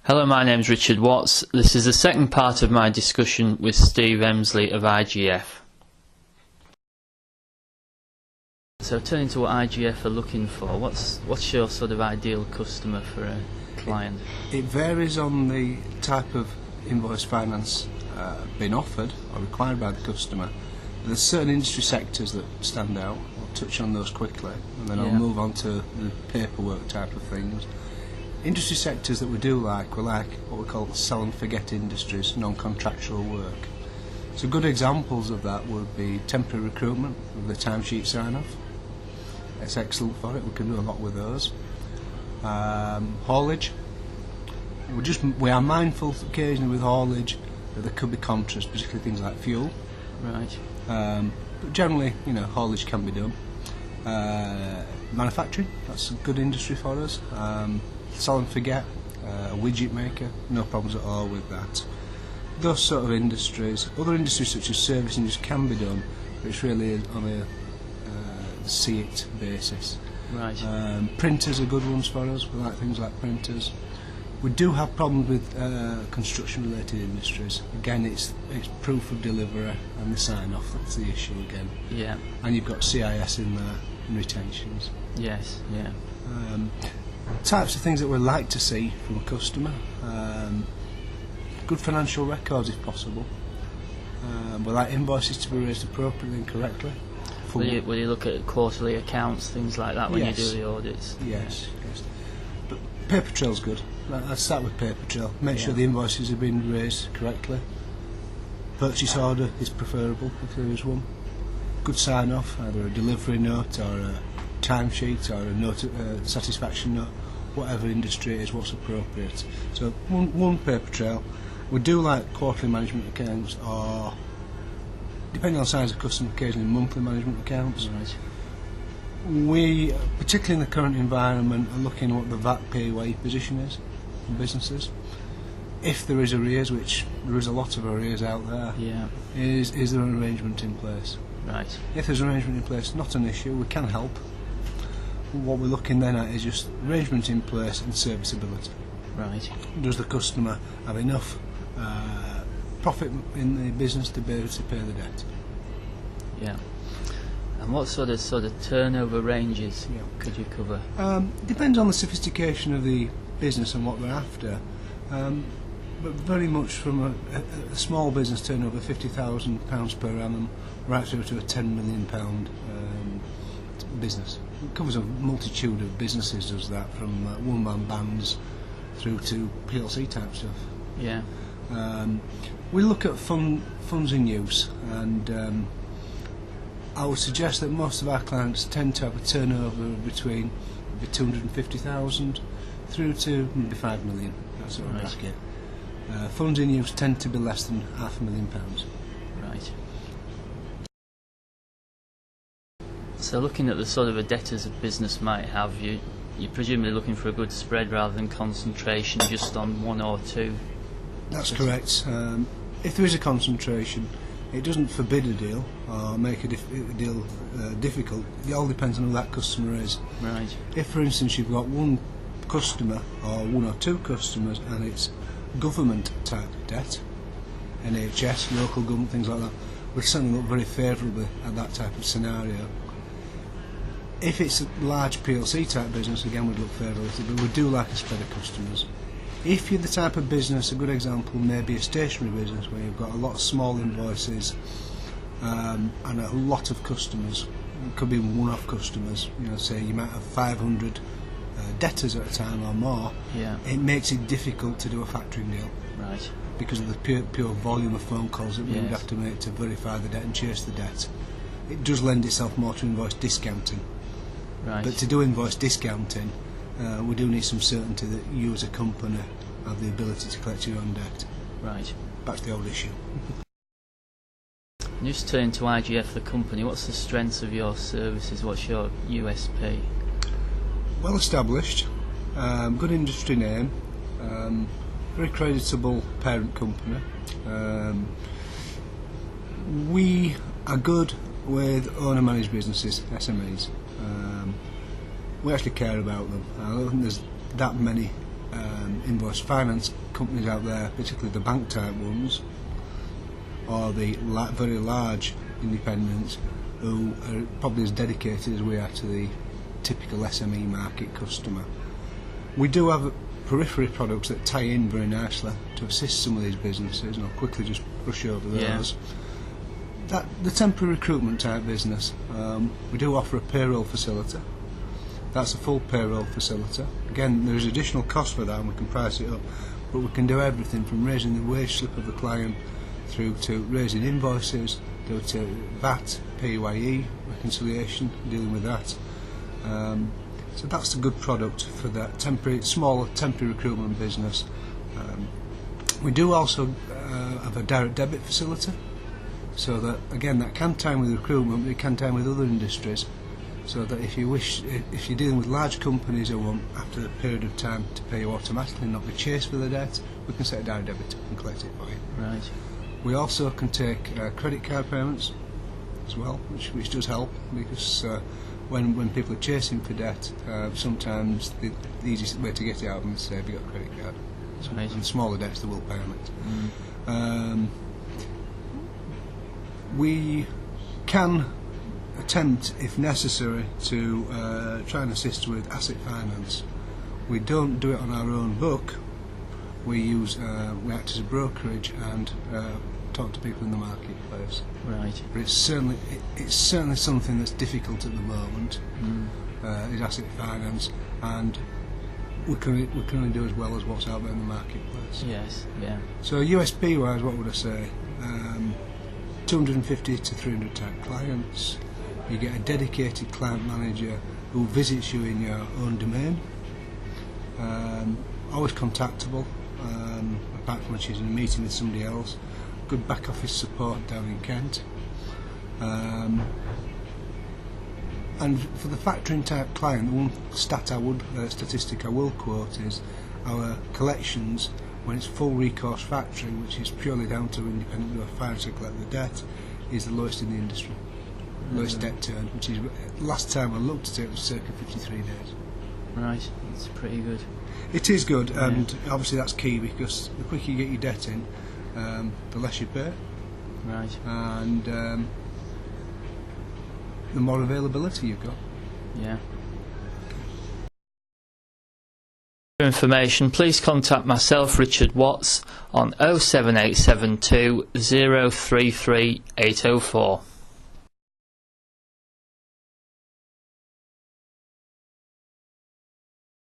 Hello, my name's Richard Watts. This is the second part of my discussion with Steve Emsley of IGF. So turning to what IGF are looking for, what's your sort of ideal customer for a client? It varies on the type of invoice finance being offered or required by the customer. There's certain industry sectors that stand out. I'll touch on those quickly and then I'll move on to the paperwork type of things. Industry sectors that we like what we call sell and forget industries, non-contractual work. So good examples of that would be temporary recruitment with the timesheet sign-off. It's excellent for it, we can do a lot with those. Haulage. We are mindful occasionally with haulage that there could be contras, particularly things like fuel. Right. But generally, haulage can be done. Manufacturing, that's a good industry for us. Sell and forget, a widget maker, no problems at all with that. Those sort of industries. Other industries such as service industries can be done, but it's really on a see-it basis. Right. Printers are good ones for us, we like things like printers. We do have problems with construction-related industries. Again, it's proof of delivery and the sign-off, that's the issue again. Yeah. And you've got CIS in there, and retentions. Yes, yeah. Types of things that we like to see from a customer. Good financial records if possible. We like invoices to be raised appropriately and correctly. Will you look at quarterly accounts, things like that, when you do the audits? Yes. But paper trail's good. Let's start with paper trail. Make sure the invoices have been raised correctly. Purchase order is preferable if there is one. Good sign off, either a delivery note or a timesheet or a note, satisfaction note, whatever industry it is, what's appropriate. So one paper trail. We do like quarterly management accounts, or depending on the size of customer, occasionally monthly management accounts. Right. We, particularly in the current environment, are looking at what the VAT PAYE position is in businesses. If there is arrears, which there is a lot of arrears out there, is there an arrangement in place? Right. If there's an arrangement in place, not an issue, we can help. What we're looking then at is just arrangement in place and serviceability. Right. Does the customer have enough profit in the business to be able to pay the debt? Yeah. And what sort of turnover ranges could you cover? Depends on the sophistication of the business and what they're after. But very much from a small business turnover, £50,000 per annum, right through to a £10 million business. It covers a multitude of businesses, does that, from one-man bands through to PLC type stuff. Yeah. We look at funds in use, and I would suggest that most of our clients tend to have a turnover between maybe 250,000 through to maybe 5 million. That sort of bracket. Funds in use tend to be less than £500,000. Right. So looking at the sort of a debtors a business might have, you're presumably looking for a good spread rather than concentration just on one or two. That's correct. If there is a concentration, it doesn't forbid a deal or make a deal difficult. It all depends on who that customer is. Right. If, for instance, you've got one customer or one or two customers and it's government type debt, NHS, local government, things like that, we certainly look very favourably at that type of scenario. If it's a large PLC type business, again we'd look favourably, but we do like a spread of customers. If you're the type of business, a good example may be a stationery business where you've got a lot of small invoices and a lot of customers. It could be one-off customers, say you might have 500 debtors at a time or more. It makes it difficult to do a factoring deal. Right. Because of the pure volume of phone calls that we would have to make to verify the debt and chase the debt. It does lend itself more to invoice discounting. Right. But to do invoice discounting, we do need some certainty that you as a company have the ability to collect your own debt. Right. Back to the old issue. Just turning to IGF, the company, what's the strengths of your services? What's your USP? Well established, good industry name, very creditable parent company. We are good with owner managed businesses, SMEs. We actually care about them. I don't think there's that many invoice finance companies out there, particularly the bank type ones, or the very large independents who are probably as dedicated as we are to the typical SME market customer. We do have periphery products that tie in very nicely to assist some of these businesses, and I'll quickly just brush over those. The temporary recruitment type business, we do offer a payroll facility. That's a full payroll facility. Again, there is additional cost for that and we can price it up, but we can do everything from raising the wage slip of the client through to raising invoices, through to VAT, PAYE reconciliation, dealing with that. So that's a good product for that smaller temporary recruitment business. We do also have a direct debit facility, so that again that can tie in with recruitment, but it can tie in with other industries. So that if you're dealing with large companies who want, after a period of time, to pay you automatically and not be chased for the debt, we can set a direct debit up and collect it for you. Right. We also can take credit card payments as well, which does help, because when people are chasing for debt, sometimes the easiest way to get it out of them is to say, have you got a credit card? So right. in smaller debts they will pay on it. We can attempt, if necessary, to try and assist with asset finance. We don't do it on our own book. We act as a brokerage and talk to people in the marketplace. Right. But it's certainly something that's difficult at the moment. Is asset finance, and we can only do as well as what's out there in the marketplace. Yes. Yeah. So USP wise, what would I say? 250 to 300 type clients. You get a dedicated client manager who visits you in your own domain. Always contactable, apart from when she's in a meeting with somebody else. Good back office support down in Kent. And for the factoring type client, the one statistic I will quote is our collections, when it's full recourse factoring, which is purely down to independent of finance to collect the debt, is the lowest in the industry. Lowest debt turn, which is, last time I looked at it, was circa 53 days. Right, that's pretty good. It is good, and obviously that's key, because the quicker you get your debt in, the less you pay. Right. And the more availability you've got. Yeah. For information, please contact myself, Richard Watts, on 07872 033 804.